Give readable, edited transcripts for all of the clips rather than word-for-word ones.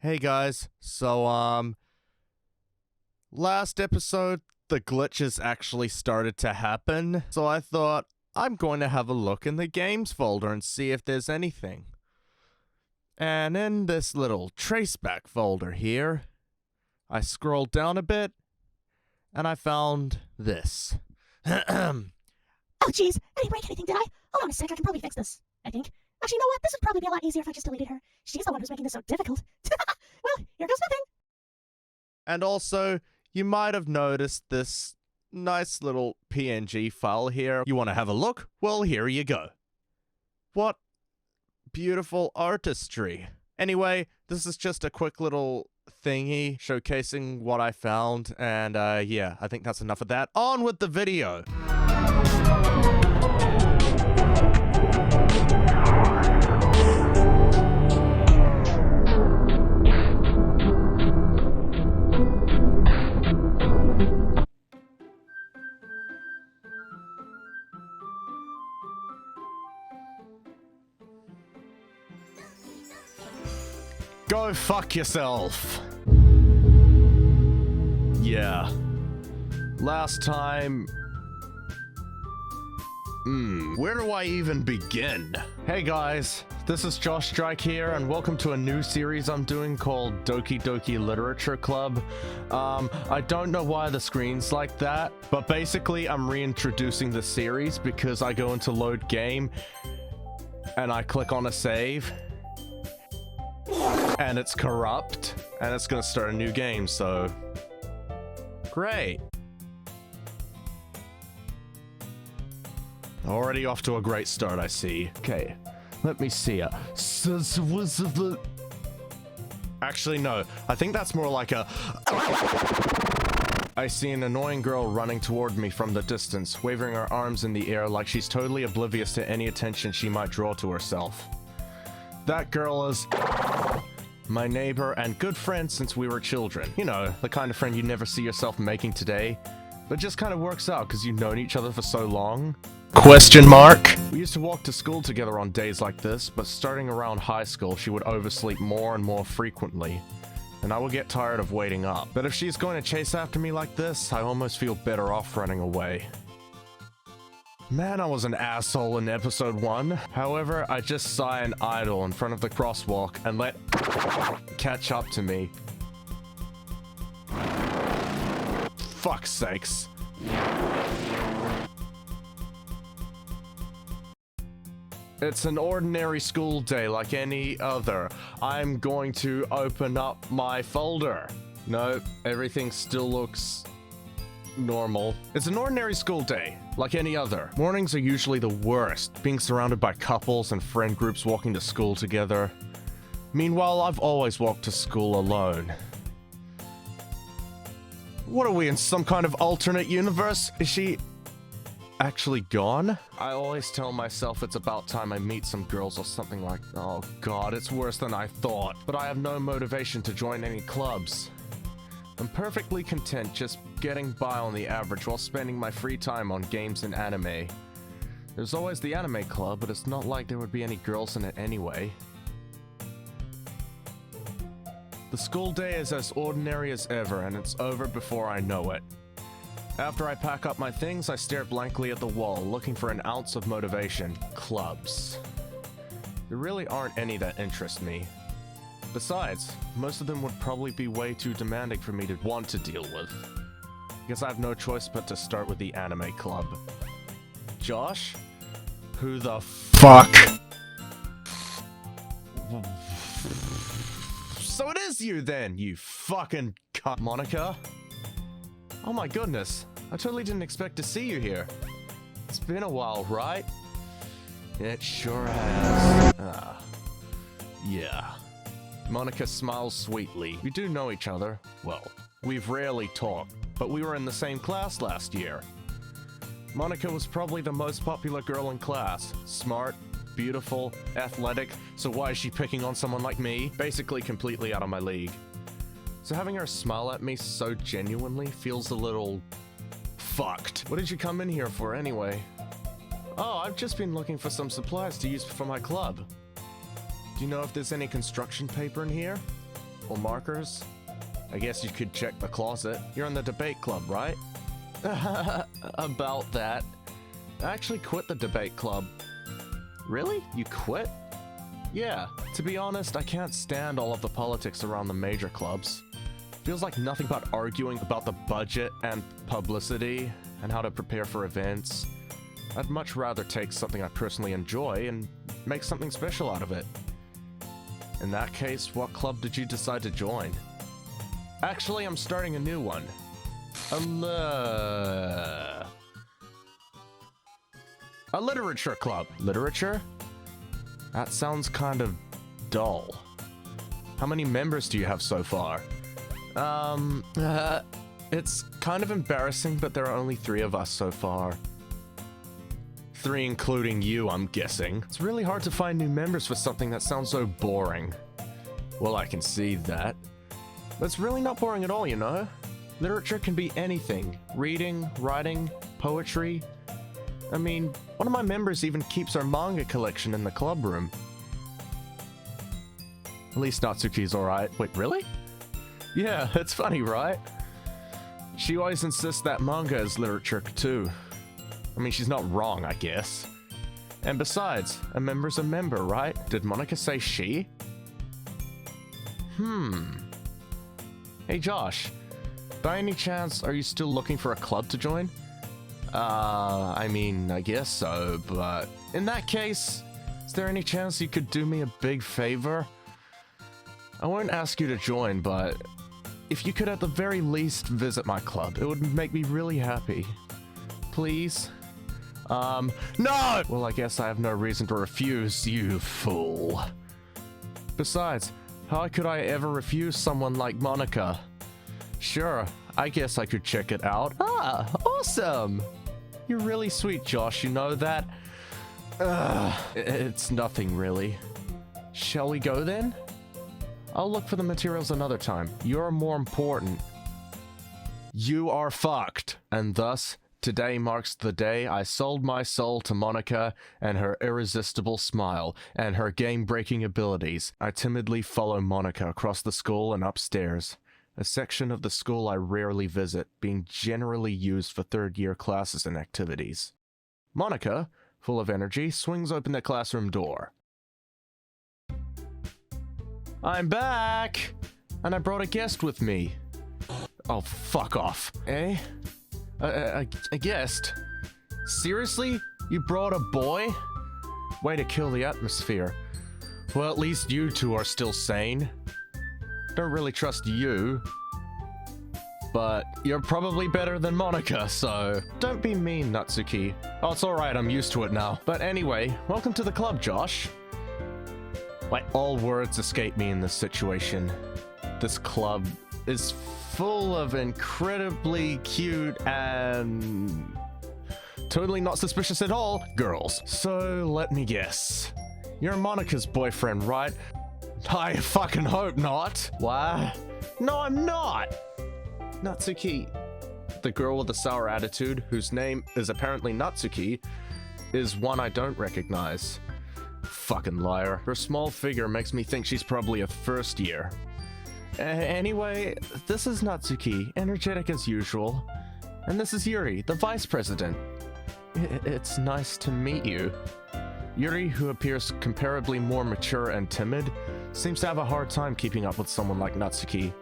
Hey guys, last episode, the glitches actually started to happen, so I thought I'm going to have a look in the games folder and see if there's anything. And in this little traceback folder here, I scrolled down a bit, and I found this. Oh jeez, I didn't break anything, did I? Hold on a sec, I can probably fix this, I think. Actually, you know what? This would probably be a lot easier if I just deleted her. She's the one who's making this so difficult. Well, here goes nothing. And also, you might have noticed this nice little PNG file here. You want to have a look? Well, here you go. What beautiful artistry. Anyway, this is just a quick little thingy showcasing what I found, and yeah, I think that's enough of that. On with the video! Go fuck yourself. Yeah. Last time... where do I even begin? Hey guys, this is Josh Strike here, and welcome to a new series I'm doing called Doki Doki Literature Club. I don't know why the screen's like that, but basically I'm reintroducing the series because I go into load game, and I click on a save, and it's corrupt, and it's gonna start a new game, so... Great. Already off to a great start, I see. Okay, let me see. Actually, no. I think that's more like a... I see an annoying girl running toward me from the distance, waving her arms in the air like she's totally oblivious to any attention she might draw to herself. That girl is... my neighbor and good friend since we were children. You know, the kind of friend you never see yourself making today, but just kind of works out because you've known each other for so long. Question mark? We used to walk to school together on days like this, but starting around high school, she would oversleep more and more frequently, and I would get tired of waiting up. But if she's going to chase after me like this, I almost feel better off running away. Man, I was an asshole in episode 1. However, I just saw an idol in front of the crosswalk and let catch up to me. Fuck's sakes. It's an ordinary school day like any other. I'm going to open up my folder. No, everything still looks... normal. It's an ordinary school day, like any other. Mornings are usually the worst, being surrounded by couples and friend groups walking to school together. Meanwhile, I've always walked to school alone. What are we, in some kind of alternate universe? Is she actually gone? I always tell myself it's about time I meet some girls or something like... oh god, it's worse than I thought. But I have no motivation to join any clubs. I'm perfectly content just getting by on the average while spending my free time on games and anime. There's always the anime club, but it's not like there would be any girls in it anyway. The school day is as ordinary as ever, and it's over before I know it. After I pack up my things, I stare blankly at the wall, looking for an ounce of motivation. Clubs. There really aren't any that interest me. Besides, most of them would probably be way too demanding for me to want to deal with. Guess I have no choice but to start with the anime club. Josh? Who the fuck? So it is you then, you fucking cunt. Monica? Oh my goodness, I totally didn't expect to see you here. It's been a while, right? It sure has. Yeah. Monica smiles sweetly. We do know each other. Well, we've rarely talked, but we were in the same class last year. Monica was probably the most popular girl in class. Smart, beautiful, athletic, so why is she picking on someone like me? Basically completely out of my league. So having her smile at me so genuinely feels a little... fucked. What did you come in here for anyway? Oh, I've just been looking for some supplies to use for my club. Do you know if there's any construction paper in here? or markers? I guess you could check the closet. You're in the debate club, right? About that. I actually quit the debate club. Really? You quit? Yeah, to be honest, I can't stand all of the politics around the major clubs. Feels like nothing but arguing about the budget and publicity and how to prepare for events. I'd much rather take something I personally enjoy and make something special out of it. In that case, what club did you decide to join? Actually, I'm starting a new one. A literature club. Literature? That sounds kind of dull. How many members do you have so far? It's kind of embarrassing, but there are only 3 of us so far. 3 including you, I'm guessing. It's really hard to find new members for something that sounds so boring. Well, I can see that. But it's really not boring at all, you know? Literature can be anything. Reading, writing, poetry. I mean, one of my members even keeps our manga collection in the club room. At least Natsuki's alright. Wait, really? Yeah, it's funny, right? She always insists that manga is literature too. I mean, she's not wrong, I guess. And besides, a member's a member, right? Did Monica say she? Hey Josh, by any chance, are you still looking for a club to join? I mean, I guess so, but in that case, is there any chance you could do me a big favor? I won't ask you to join, but if you could at the very least visit my club, it would make me really happy. Please? No! Well, I guess I have no reason to refuse, you fool. Besides, how could I ever refuse someone like Monica? Sure, I guess I could check it out. Ah, awesome! You're really sweet, Josh, you know that? It's nothing, really. Shall we go then? I'll look for the materials another time. You're more important. You are fucked. And thus, today marks the day I sold my soul to Monica and her irresistible smile and her game-breaking abilities. I timidly follow Monica across the school and upstairs, a section of the school I rarely visit, being generally used for third-year classes and activities. Monica, full of energy, swings open the classroom door. I'm back! And I brought a guest with me. Oh, fuck off. Eh? A guest? Seriously? You brought a boy? Way to kill the atmosphere. Well, at least you two are still sane. Don't really trust you. But you're probably better than Monica, so don't be mean, Natsuki. Oh, it's alright, I'm used to it now. But anyway, welcome to the club, Josh. Like, all words escape me in this situation. This club is full of incredibly cute and totally not suspicious at all girls. So let me guess. You're Monica's boyfriend, right? I fucking hope not. What? No, I'm not. Natsuki. The girl with the sour attitude, whose name is apparently Natsuki, is one I don't recognize. Fucking liar. Her small figure makes me think she's probably a first year. Anyway, this is Natsuki, energetic as usual. And this is Yuri, the vice president. It's nice to meet you. Yuri, who appears comparably more mature and timid, seems to have a hard time keeping up with someone like Natsuki.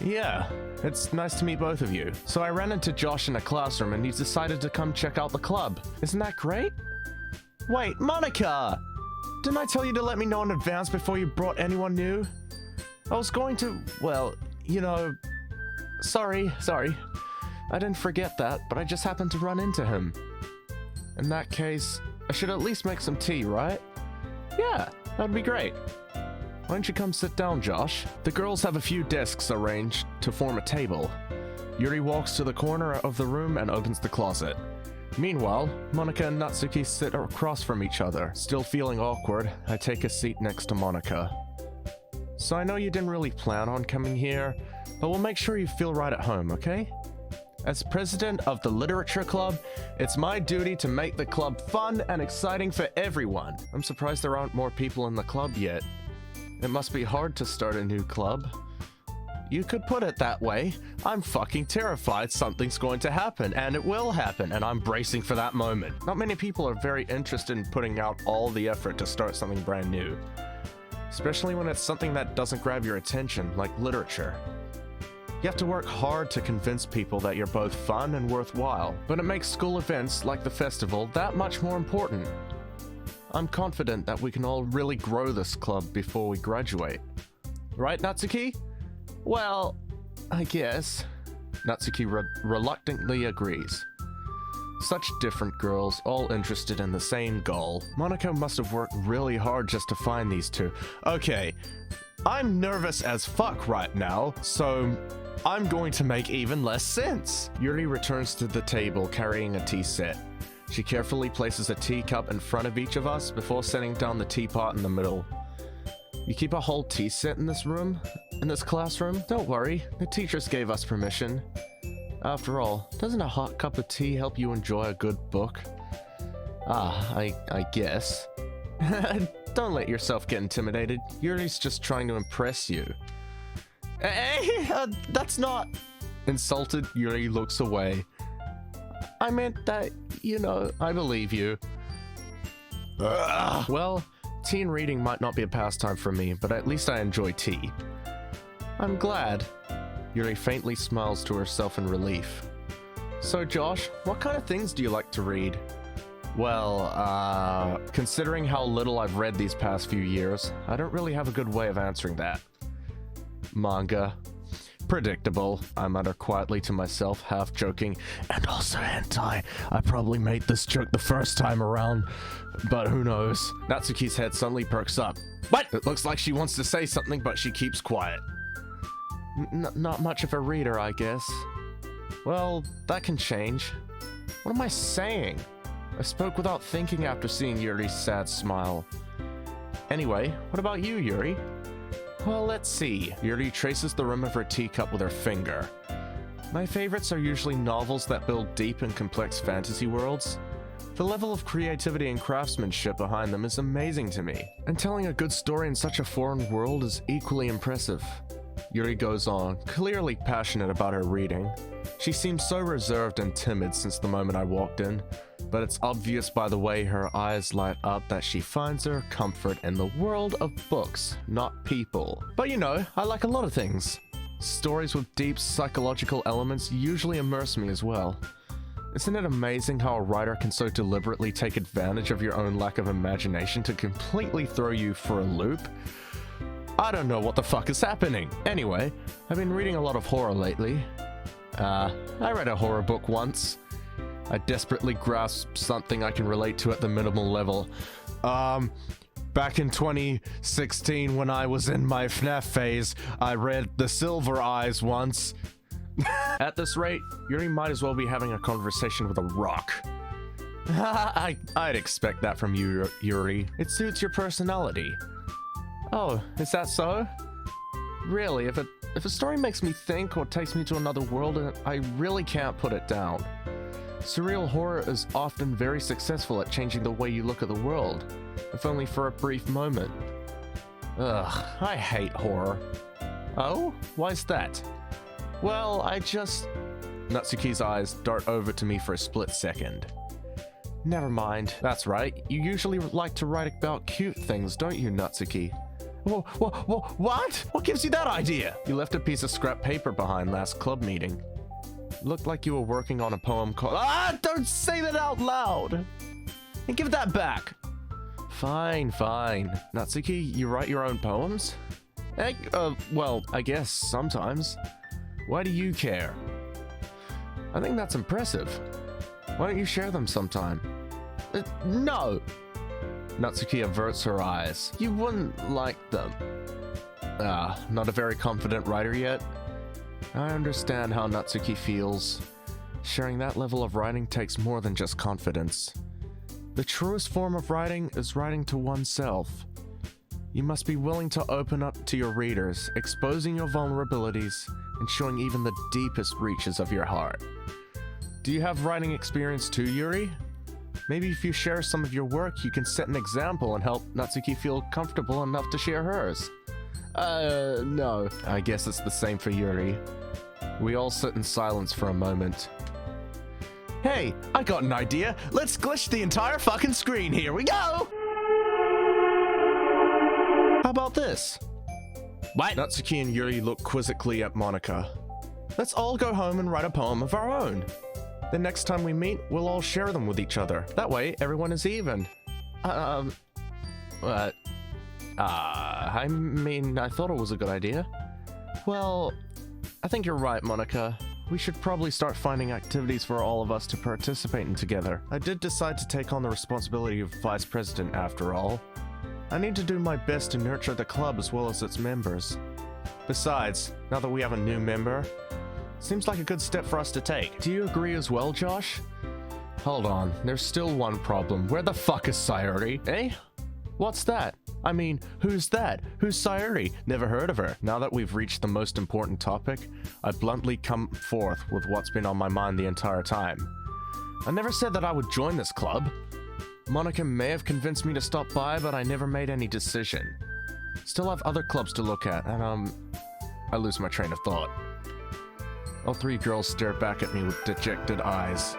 Yeah, it's nice to meet both of you. So I ran into Josh in a classroom and he decided to come check out the club. Isn't that great? Wait, Monica! Didn't I tell you to let me know in advance before you brought anyone new? I was going to, well, you know... Sorry. I didn't forget that, but I just happened to run into him. In that case, I should at least make some tea, right? Yeah, that'd be great. Why don't you come sit down, Josh? The girls have a few desks arranged to form a table. Yuri walks to the corner of the room and opens the closet. Meanwhile, Monica and Natsuki sit across from each other. Still feeling awkward, I take a seat next to Monica. So I know you didn't really plan on coming here, but we'll make sure you feel right at home, okay? As president of the Literature Club, it's my duty to make the club fun and exciting for everyone. I'm surprised there aren't more people in the club yet. It must be hard to start a new club. You could put it that way. I'm fucking terrified something's going to happen, and it will happen, and I'm bracing for that moment. Not many people are very interested in putting out all the effort to start something brand new. Especially when it's something that doesn't grab your attention, like literature. You have to work hard to convince people that you're both fun and worthwhile, but it makes school events like the festival that much more important. I'm confident that we can all really grow this club before we graduate. Right, Natsuki? Well, I guess. Natsuki reluctantly agrees. Such different girls, all interested in the same goal. Monaco must have worked really hard just to find these two. Okay, I'm nervous as fuck right now, so I'm going to make even less sense. Yuri returns to the table carrying a tea set. She carefully places a teacup in front of each of us before setting down the teapot in the middle. You keep a whole tea set in this room? In this classroom? Don't worry, the teachers gave us permission. After all, doesn't a hot cup of tea help you enjoy a good book? I guess. Don't let yourself get intimidated. Yuri's just trying to impress you. Hey, that's not... Insulted, Yuri looks away. I meant that, I believe you. Well, tea and reading might not be a pastime for me, but at least I enjoy tea. I'm glad. Yuri faintly smiles to herself in relief. So Josh, what kind of things do you like to read? Well, considering how little I've read these past few years, I don't really have a good way of answering that. Manga. Predictable, I mutter quietly to myself, half joking. And also hentai. I probably made this joke the first time around, but who knows? Natsuki's head suddenly perks up. What? It looks like she wants to say something, but she keeps quiet. Not much of a reader, I guess. Well, that can change. What am I saying? I spoke without thinking after seeing Yuri's sad smile. Anyway, what about you, Yuri? Well, let's see. Yuri traces the rim of her teacup with her finger. My favorites are usually novels that build deep and complex fantasy worlds. The level of creativity and craftsmanship behind them is amazing to me, and telling a good story in such a foreign world is equally impressive. Yuri goes on, clearly passionate about her reading. She seems so reserved and timid since the moment I walked in, but it's obvious by the way her eyes light up that she finds her comfort in the world of books, not people. But I like a lot of things. Stories with deep psychological elements usually immerse me as well. Isn't it amazing how a writer can so deliberately take advantage of your own lack of imagination to completely throw you for a loop? I don't know what the fuck is happening. Anyway, I've been reading a lot of horror lately. I read a horror book once. I desperately grasped something I can relate to at the minimal level. Back in 2016 when I was in my FNAF phase, I read The Silver Eyes once. At this rate, Yuri might as well be having a conversation with a rock. I'd expect that from you, Yuri. It suits your personality. Oh, is that so? Really, if a story makes me think or takes me to another world, I really can't put it down. Surreal horror is often very successful at changing the way you look at the world, if only for a brief moment. Ugh, I hate horror. Oh? Why's that? Well, Natsuki's eyes dart over to me for a split second. Never mind. That's right, you usually like to write about cute things, don't you, Natsuki? What? What gives you that idea? You left a piece of scrap paper behind last club meeting. Looked like you were working on a poem called... Don't say that out loud! And give that back! Fine. Natsuki, you write your own poems? Well, I guess sometimes. Why do you care? I think that's impressive. Why don't you share them sometime? No! Natsuki averts her eyes. You wouldn't like them. Not a very confident writer yet? I understand how Natsuki feels. Sharing that level of writing takes more than just confidence. The truest form of writing is writing to oneself. You must be willing to open up to your readers, exposing your vulnerabilities, and showing even the deepest reaches of your heart. Do you have writing experience too, Yuri? Maybe if you share some of your work, you can set an example and help Natsuki feel comfortable enough to share hers. No. I guess it's the same for Yuri. We all sit in silence for a moment. Hey, I got an idea. Let's glitch the entire fucking screen. Here we go. How about this? What? Natsuki and Yuri look quizzically at Monica. Let's all go home and write a poem of our own. The next time we meet, we'll all share them with each other. That way, everyone is even. What? I mean, I thought it was a good idea. Well, I think you're right, Monica. We should probably start finding activities for all of us to participate in together. I did decide to take on the responsibility of vice president after all. I need to do my best to nurture the club as well as its members. Besides, now that we have a new member, seems like a good step for us to take. Do you agree as well, Josh? Hold on, there's still one problem. Where the fuck is Sayori? Eh? What's that? I mean, who's that? Who's Sayori? Never heard of her. Now that we've reached the most important topic, I bluntly come forth with what's been on my mind the entire time. I never said that I would join this club. Monica may have convinced me to stop by, but I never made any decision. Still have other clubs to look at, and I lose my train of thought. All three girls stare back at me with dejected eyes.